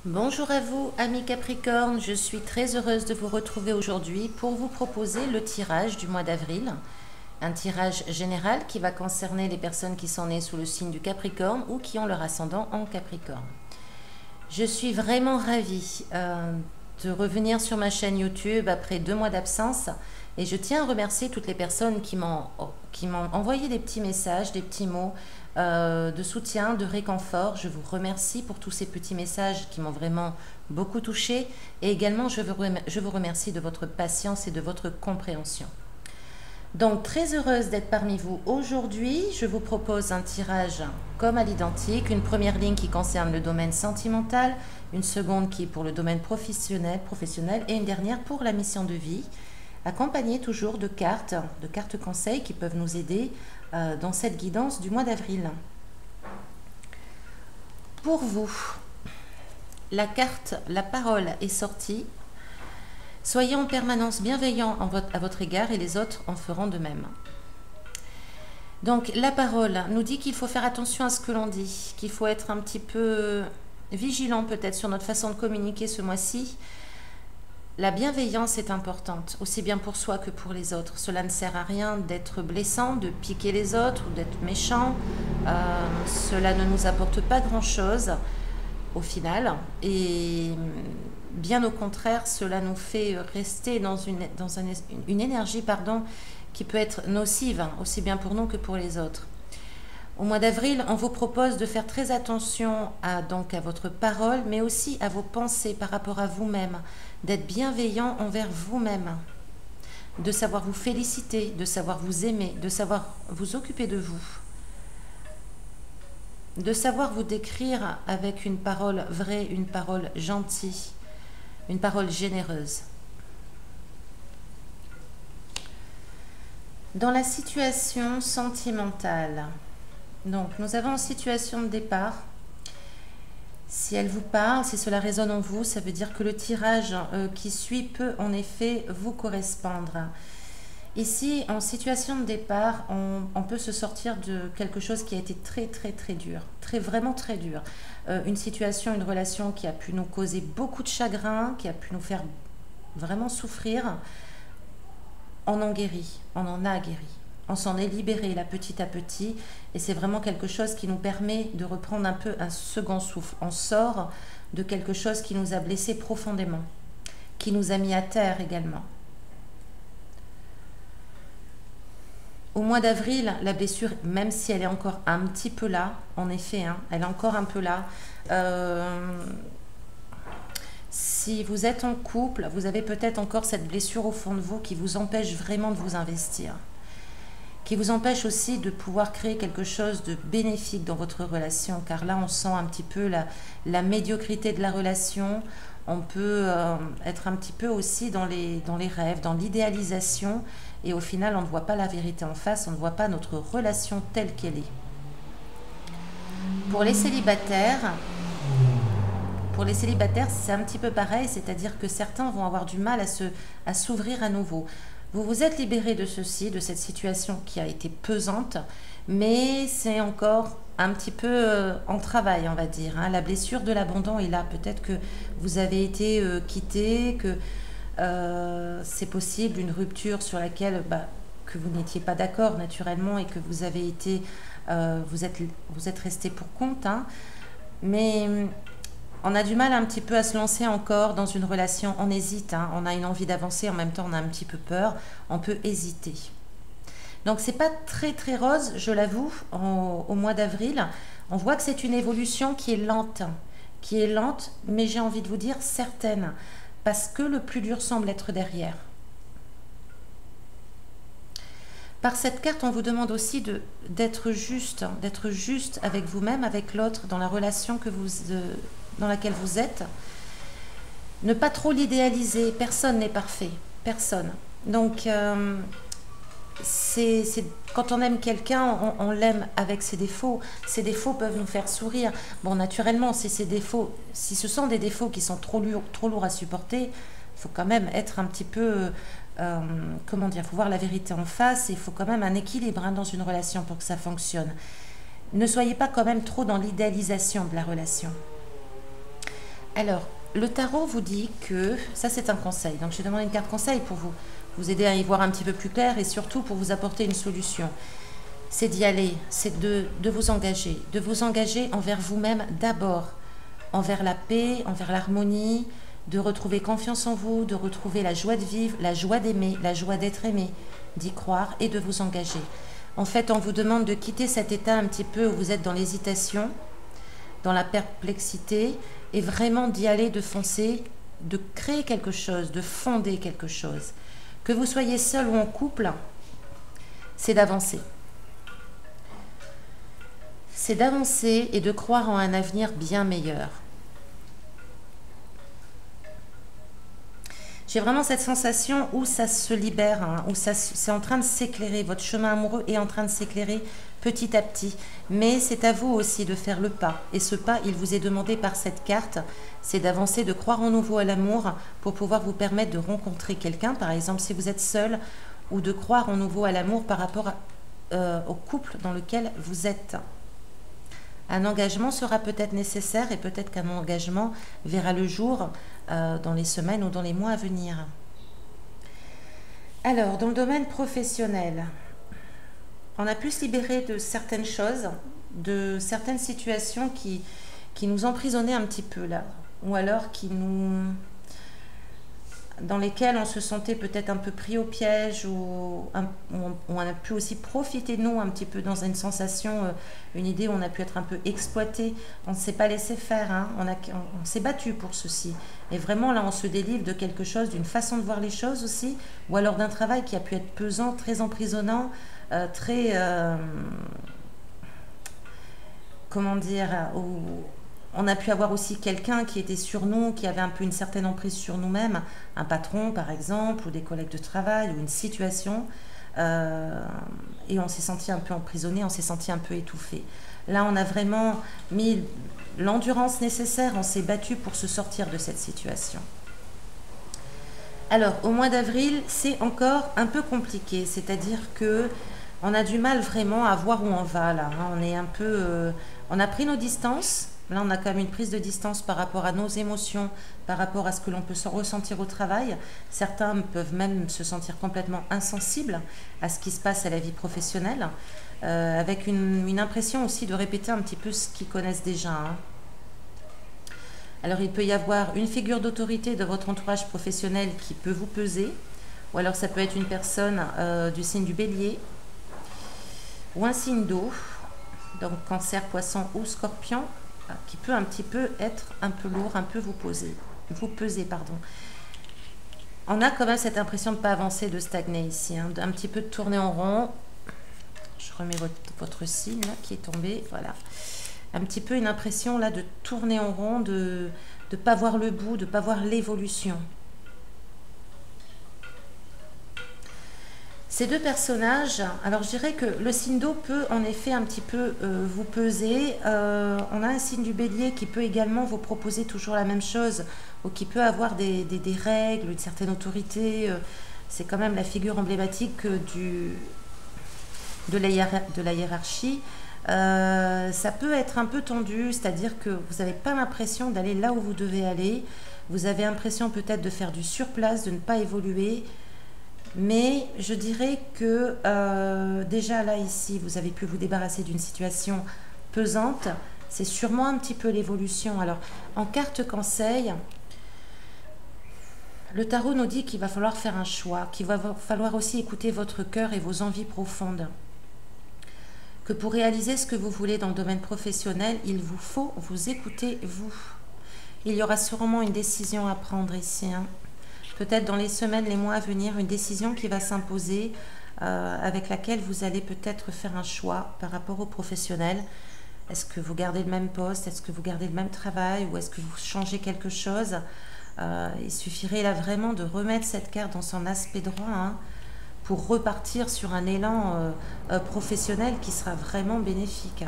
Bonjour à vous, amis Capricorne, je suis très heureuse de vous retrouver aujourd'hui pour vous proposer le tirage du mois d'avril. Un tirage général qui va concerner les personnes qui sont nées sous le signe du Capricorne ou qui ont leur ascendant en Capricorne. Je suis vraiment ravie de revenir sur ma chaîne YouTube après 2 mois d'absence et je tiens à remercier toutes les personnes qui m'ont envoyé des petits messages, des petits mots de soutien, de réconfort. Je vous remercie pour tous ces petits messages qui m'ont vraiment beaucoup touchée et également je vous remercie de votre patience et de votre compréhension. Donc très heureuse d'être parmi vous aujourd'hui. Je vous propose un tirage comme à l'identique, une première ligne qui concerne le domaine sentimental, une seconde qui est pour le domaine professionnel et une dernière pour la mission de vie, accompagnée toujours de cartes conseils qui peuvent nous aider dans cette guidance du mois d'avril. Pour vous, la carte, la parole est sortie. Soyez en permanence bienveillants à votre égard et les autres en feront de même. Donc la parole nous dit qu'il faut faire attention à ce que l'on dit, qu'il faut être un petit peu vigilant peut-être sur notre façon de communiquer ce mois-ci. La bienveillance est importante, aussi bien pour soi que pour les autres. Cela ne sert à rien d'être blessant, de piquer les autres ou d'être méchant. Cela ne nous apporte pas grand-chose au final. Et bien au contraire, cela nous fait rester dans une énergie qui peut être nocive, aussi bien pour nous que pour les autres. Au mois d'avril, on vous propose de faire très attention à votre parole, mais aussi à vos pensées par rapport à vous-même, d'être bienveillant envers vous-même, de savoir vous féliciter, de savoir vous aimer, de savoir vous occuper de vous, de savoir vous décrire avec une parole vraie, une parole gentille, une parole généreuse. Dans la situation sentimentale, donc nous avons une situation de départ. Si elle vous parle, si cela résonne en vous, ça veut dire que le tirage qui suit peut en effet vous correspondre. Ici, en situation de départ, on peut se sortir de quelque chose qui a été très dur, vraiment très dur. Une situation, une relation qui a pu nous causer beaucoup de chagrin, qui a pu nous faire vraiment souffrir. On en guérit, on en a guéri. On s'en est libéré là petit à petit et c'est vraiment quelque chose qui nous permet de reprendre un peu un second souffle. On sort de quelque chose qui nous a blessés profondément, qui nous a mis à terre également. Au mois d'avril, la blessure, même si elle est encore un petit peu là, en effet, elle est encore un peu là. Si vous êtes en couple, vous avez peut-être encore cette blessure au fond de vous qui vous empêche vraiment de vous investir, qui vous empêche aussi de pouvoir créer quelque chose de bénéfique dans votre relation, car là on sent un petit peu la médiocrité de la relation. On peut être un petit peu aussi dans les rêves, dans l'idéalisation, et au final on ne voit pas la vérité en face, on ne voit pas notre relation telle qu'elle est. Pour les célibataires, c'est un petit peu pareil, c'est-à-dire que certains vont avoir du mal à s'ouvrir à nouveau. Vous vous êtes libéré de ceci, de cette situation qui a été pesante, mais c'est encore un petit peu en travail, on va dire. La blessure de l'abandon est là. Peut-être que vous avez été quitté, que c'est possible une rupture sur laquelle que vous n'étiez pas d'accord naturellement et que vous avez été, vous êtes resté pour compte. Mais on a du mal un petit peu à se lancer encore dans une relation. On hésite, on a une envie d'avancer, en même temps on a un petit peu peur, on peut hésiter. Donc c'est pas très rose, je l'avoue, au mois d'avril. On voit que c'est une évolution qui est lente, mais j'ai envie de vous dire certaine, parce que le plus dur semble être derrière. Par cette carte, on vous demande aussi d'être juste avec vous-même, avec l'autre, dans la relation dans laquelle vous êtes. Ne pas trop l'idéaliser, personne n'est parfait, personne. Donc, quand on aime quelqu'un, on l'aime avec ses défauts. Ses défauts peuvent nous faire sourire. Bon, naturellement, si ce sont des défauts qui sont trop lourds à supporter, il faut quand même être un petit peu... comment dire, il faut voir la vérité en face et il faut quand même un équilibre dans une relation pour que ça fonctionne. Ne soyez pas quand même trop dans l'idéalisation de la relation. Alors, le tarot vous dit que, ça c'est un conseil, donc je vais demander une carte conseil pour vous aider à y voir un petit peu plus clair et surtout pour vous apporter une solution. C'est d'y aller, c'est de vous engager envers vous-même d'abord, envers la paix, envers l'harmonie, de retrouver confiance en vous, de retrouver la joie de vivre, la joie d'aimer, la joie d'être aimé, d'y croire et de vous engager. En fait, on vous demande de quitter cet état un petit peu où vous êtes dans l'hésitation, dans la perplexité, et vraiment d'y aller, de foncer, de créer quelque chose, de fonder quelque chose. Que vous soyez seul ou en couple, c'est d'avancer. C'est d'avancer et de croire en un avenir bien meilleur. J'ai vraiment cette sensation où ça se libère, hein, où c'est en train de s'éclairer. Votre chemin amoureux est en train de s'éclairer petit à petit. Mais c'est à vous aussi de faire le pas. Et ce pas, il vous est demandé par cette carte, c'est d'avancer, de croire en nouveau à l'amour pour pouvoir vous permettre de rencontrer quelqu'un, par exemple si vous êtes seul, ou de croire en nouveau à l'amour par rapport au couple dans lequel vous êtes. Un engagement sera peut-être nécessaire et peut-être qu'un engagement verra le jour dans les semaines ou dans les mois à venir. Alors, dans le domaine professionnel, on a pu se libérer de certaines choses, de certaines situations qui nous emprisonnaient un petit peu là, ou alors dans lesquelles on se sentait peut-être un peu pris au piège, ou on a pu aussi profiter de nous un petit peu dans une sensation, une idée où on a pu être un peu exploité. On ne s'est pas laissé faire, hein. On s'est battu pour ceci. Et vraiment là on se délivre de quelque chose, d'une façon de voir les choses aussi, ou alors d'un travail qui a pu être pesant, très emprisonnant, très... comment dire, où on a pu avoir aussi quelqu'un qui était sur nous, qui avait un peu une certaine emprise sur nous-mêmes, un patron par exemple, ou des collègues de travail, ou une situation, et on s'est senti un peu emprisonné, on s'est senti un peu étouffé. Là, on a vraiment mis l'endurance nécessaire, on s'est battu pour se sortir de cette situation. Alors, au mois d'avril, c'est encore un peu compliqué, c'est-à-dire que on a du mal vraiment à voir où on va là. On est un peu, on a pris nos distances. Là, on a quand même une prise de distance par rapport à nos émotions, par rapport à ce que l'on peut ressentir au travail. Certains peuvent même se sentir complètement insensibles à ce qui se passe à la vie professionnelle, avec une impression aussi de répéter un petit peu ce qu'ils connaissent déjà, hein. Alors, il peut y avoir une figure d'autorité de votre entourage professionnel qui peut vous peser, ou alors ça peut être une personne du signe du Bélier, ou un signe d'eau, donc Cancer, Poisson ou Scorpion, qui peut un petit peu être un peu lourd, un peu vous peser, pardon. On a quand même cette impression de ne pas avancer, de stagner ici, hein, un petit peu de tourner en rond. Je remets votre signe là, qui est tombé, voilà. Un petit peu une impression là de tourner en rond, de ne pas voir le bout, de ne pas voir l'évolution. Ces deux personnages, alors je dirais que le signe d'eau peut en effet un petit peu vous peser. On a un signe du Bélier qui peut également vous proposer toujours la même chose, ou qui peut avoir des règles, une certaine autorité. C'est quand même la figure emblématique de la hiérarchie. Ça peut être un peu tendu, c'est-à-dire que vous n'avez pas l'impression d'aller là où vous devez aller. Vous avez l'impression peut-être de faire du surplace, de ne pas évoluer. Mais je dirais que déjà là, ici, vous avez pu vous débarrasser d'une situation pesante. C'est sûrement un petit peu l'évolution. Alors, en carte conseil, le tarot nous dit qu'il va falloir faire un choix, qu'il va falloir aussi écouter votre cœur et vos envies profondes. Que pour réaliser ce que vous voulez dans le domaine professionnel, il vous faut vous écouter, vous. Il y aura sûrement une décision à prendre ici, hein. Peut-être dans les semaines, les mois à venir, une décision qui va s'imposer avec laquelle vous allez peut-être faire un choix par rapport au professionnel. Est-ce que vous gardez le même poste? Est-ce que vous gardez le même travail? Ou est-ce que vous changez quelque chose? Il suffirait là vraiment de remettre cette carte dans son aspect droit, hein, pour repartir sur un élan professionnel qui sera vraiment bénéfique.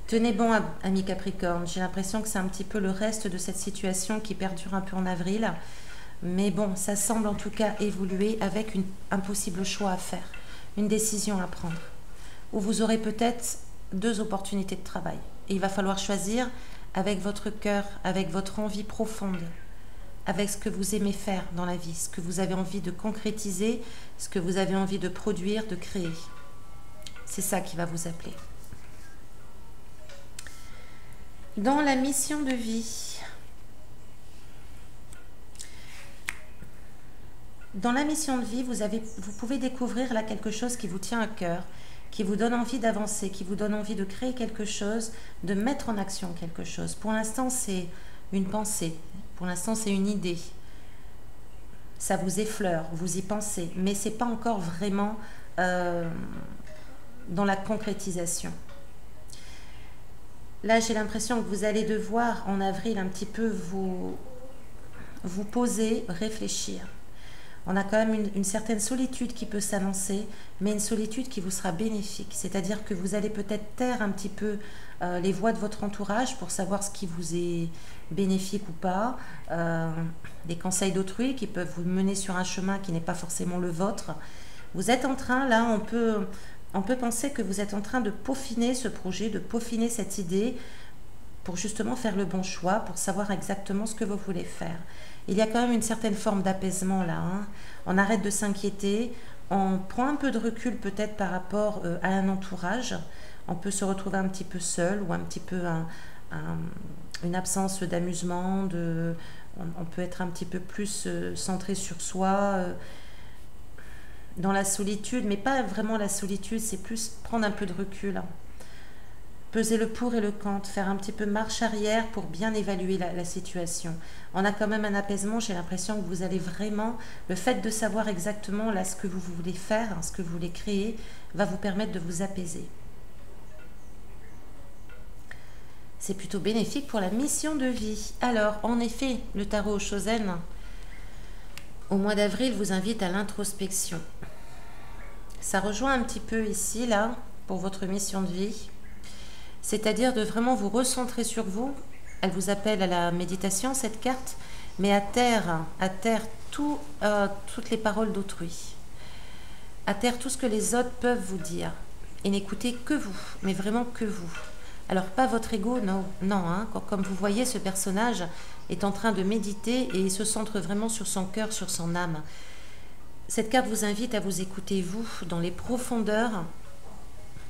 Tenez bon, amis Capricorne, j'ai l'impression que c'est un petit peu le reste de cette situation qui perdure un peu en avril. Mais bon, ça semble en tout cas évoluer avec un possible choix à faire, une décision à prendre, où vous aurez peut-être deux opportunités de travail. Et il va falloir choisir avec votre cœur, avec votre envie profonde, avec ce que vous aimez faire dans la vie, ce que vous avez envie de concrétiser, ce que vous avez envie de produire, de créer. C'est ça qui va vous appeler. Dans la mission de vie, vous pouvez découvrir là quelque chose qui vous tient à cœur, qui vous donne envie d'avancer, qui vous donne envie de créer quelque chose, de mettre en action quelque chose. Pour l'instant, c'est une pensée. Pour l'instant, c'est une idée. Ça vous effleure, vous y pensez, mais ce n'est pas encore vraiment dans la concrétisation. Là, j'ai l'impression que vous allez devoir, en avril, un petit peu vous poser, réfléchir. On a quand même une certaine solitude qui peut s'annoncer, mais une solitude qui vous sera bénéfique. C'est-à-dire que vous allez peut-être taire un petit peu les voix de votre entourage pour savoir ce qui vous est bénéfique ou pas, des conseils d'autrui qui peuvent vous mener sur un chemin qui n'est pas forcément le vôtre. Vous êtes en train, là, on peut penser que vous êtes en train de peaufiner ce projet, de peaufiner cette idée pour justement faire le bon choix, pour savoir exactement ce que vous voulez faire. Il y a quand même une certaine forme d'apaisement là. On arrête de s'inquiéter, on prend un peu de recul peut-être par rapport à un entourage. On peut se retrouver un petit peu seul ou un petit peu une absence d'amusement. On peut être un petit peu plus centré sur soi, dans la solitude, mais pas vraiment la solitude, c'est plus prendre un peu de recul. Peser le pour et le contre, faire un petit peu marche arrière pour bien évaluer la situation. On a quand même un apaisement, j'ai l'impression que vous allez vraiment, le fait de savoir exactement là ce que vous voulez faire, ce que vous voulez créer, va vous permettre de vous apaiser. C'est plutôt bénéfique pour la mission de vie. Alors, en effet, le tarot Chosen, au mois d'avril, vous invite à l'introspection. Ça rejoint un petit peu ici, là, pour votre mission de vie. C'est-à-dire de vraiment vous recentrer sur vous. Elle vous appelle à la méditation, cette carte, mais à terre toutes les paroles d'autrui. À terre tout ce que les autres peuvent vous dire. Et n'écoutez que vous, mais vraiment que vous. Alors pas votre ego, non, comme vous voyez, ce personnage est en train de méditer et il se centre vraiment sur son cœur, sur son âme. Cette carte vous invite à vous écouter, vous, dans les profondeurs,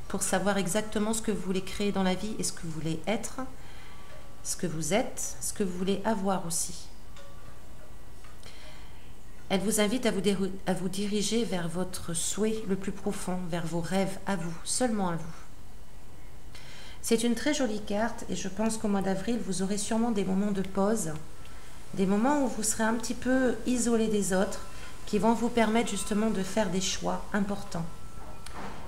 pour savoir exactement ce que vous voulez créer dans la vie et ce que vous voulez être, ce que vous êtes, ce que vous voulez avoir aussi. Elle vous invite à vous diriger vers votre souhait le plus profond, vers vos rêves à vous, seulement à vous. C'est une très jolie carte et je pense qu'au mois d'avril, vous aurez sûrement des moments de pause, des moments où vous serez un petit peu isolé des autres, qui vont vous permettre justement de faire des choix importants,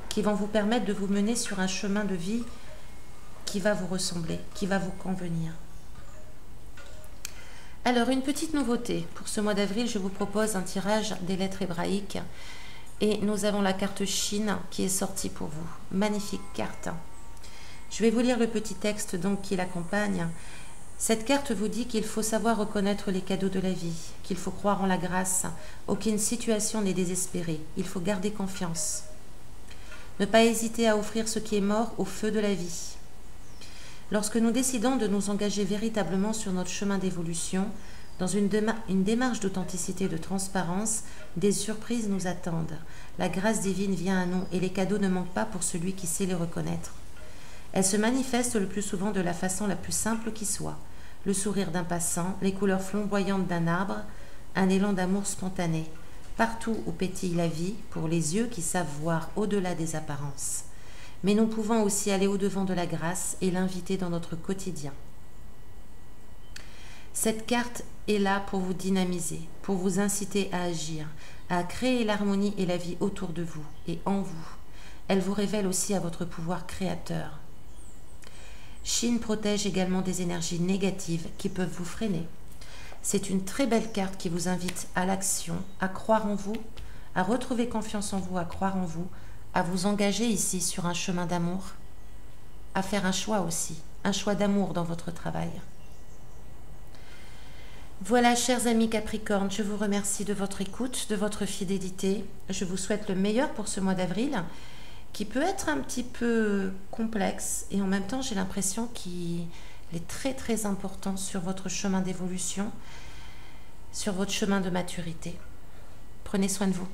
qui vont vous permettre de vous mener sur un chemin de vie qui va vous ressembler, qui va vous convenir. Alors, une petite nouveauté. Pour ce mois d'avril, je vous propose un tirage des lettres hébraïques. Et nous avons la carte Chine qui est sortie pour vous. Magnifique carte. Je vais vous lire le petit texte donc qui l'accompagne. Cette carte vous dit qu'il faut savoir reconnaître les cadeaux de la vie, qu'il faut croire en la grâce. Aucune situation n'est désespérée. Il faut garder confiance. Ne pas hésiter à offrir ce qui est mort au feu de la vie. Lorsque nous décidons de nous engager véritablement sur notre chemin d'évolution, dans une démarche d'authenticité et de transparence, des surprises nous attendent. La grâce divine vient à nous et les cadeaux ne manquent pas pour celui qui sait les reconnaître. Elle se manifeste le plus souvent de la façon la plus simple qui soit. Le sourire d'un passant, les couleurs flamboyantes d'un arbre, un élan d'amour spontané. Partout où pétille la vie, pour les yeux qui savent voir au-delà des apparences. Mais nous pouvons aussi aller au-devant de la grâce et l'inviter dans notre quotidien. Cette carte est là pour vous dynamiser, pour vous inciter à agir, à créer l'harmonie et la vie autour de vous et en vous. Elle vous révèle aussi à votre pouvoir créateur. Chine protège également des énergies négatives qui peuvent vous freiner. C'est une très belle carte qui vous invite à l'action, à croire en vous, à retrouver confiance en vous, à croire en vous, à vous engager ici sur un chemin d'amour, à faire un choix aussi, un choix d'amour dans votre travail. Voilà, chers amis Capricorne, je vous remercie de votre écoute, de votre fidélité. Je vous souhaite le meilleur pour ce mois d'avril, qui peut être un petit peu complexe et en même temps j'ai l'impression qu'il Il est très très important sur votre chemin d'évolution, sur votre chemin de maturité. Prenez soin de vous.